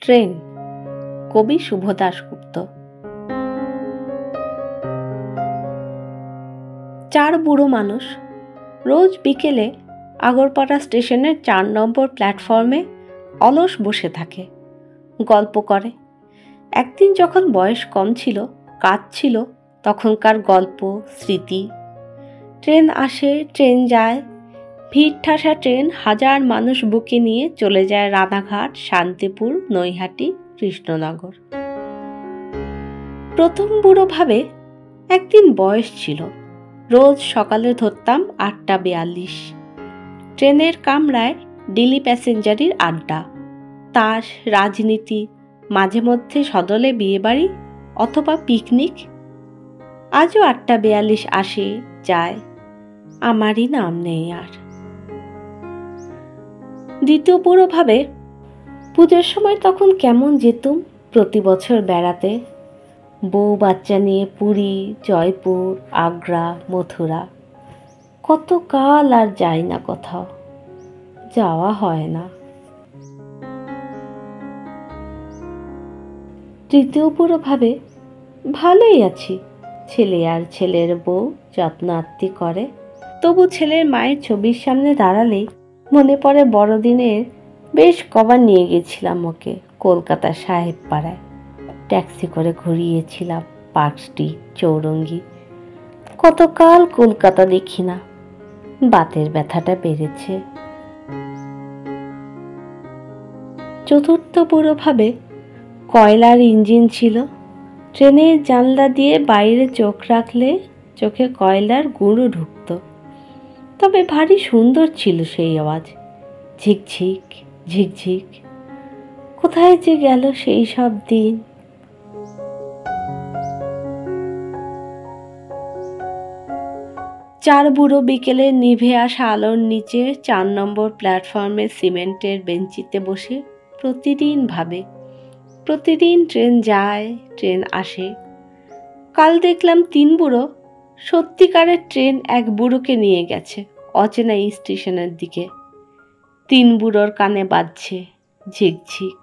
Train, কবি শুভ দাশগুপ্ত। চার বুড়ো মানুষ রোজ বিকেলে আগরপাড়া স্টেশনের 4 নম্বর প্ল্যাটফর্মে অলস বসে থাকে, গল্প করে। একদিন যখন বয়স কম ছিল, কাজ ছিল, তখনকার গল্প, স্মৃতি। ট্রেন আসে, ট্রেন যায়, ভিড় ঠাসা ট্রেন হাজার মানুষ বুকে নিয়ে চলে যায় রানাঘাট, শান্তিপুর, নৈহাটি, কৃষ্ণনগর। প্রথম বুড়ো ভাবে, একদিন বয়স ছিল, রোজ সকালে ধরতাম 8:42। ট্রেনের কামরায় ডেলি প্যাসেঞ্জারির আড্ডা, তাস, রাজনীতি, মাঝে মধ্যে সদলে বিয়েবাড়ি অথবা পিকনিক। আজও 8:42 আসে, যায়, আমারই নাম নেই আর। দ্বিতীয় বুড়ো ভাবে, পুজোর সময় তখন কেমন যেতুম প্রতি বছর বেড়াতে, বউ বাচ্চা নিয়ে পুরী, জয়পুর, আগ্রা, মথুরা। কত কাল আর যাই না কোথাও, যাওয়া হয় না। তৃতীয় বুড়ো ভাবে, ভালোই আছি, ছেলে আর ছেলের বউ যত্ন আত্তি করে। তবু ছেলের মায়ের ছবির সামনে দাঁড়ালেই মনে পড়ে বড়দিনের বেশ কবার নিয়ে গেছিলাম ওকে কলকাতা সাহেব পাড়ায়। ট্যাক্সি করে ঘুরিয়েছিলাম পার্ক স্ট্রিট, চৌরঙ্গি। কতকাল কলকাতা দেখি না, বাতের ব্যথাটা বেড়েছে। চতুর্থ বুড়ো ভাবে, কয়লার ইঞ্জিন ছিল, ট্রেনের জানলা দিয়ে বাইরে চোখ রাখলে চোখে কয়লার গুঁড়ো ঢুকত। তবে ভারী সুন্দর ছিল সেই আওয়াজ, ঝিকঝিক ঝিকঝিক। কোথায় যে গেল সেই সব দিন। চার বুড়ো বিকেলে নিভে আসা আলোর নিচে 4 নম্বর প্ল্যাটফর্মে সিমেন্টের বেঞ্চিতে বসে প্রতিদিন ভাবে, প্রতিদিন ট্রেন যায়, ট্রেন আসে। কাল দেখলাম 3 বুড়ো সত্যিকারের ট্রেন এক বুড়োকে নিয়ে গেছে অচেনা স্টেশনের দিকে। 3 বুড়োর কানে বাজছে ঝিকঝিক।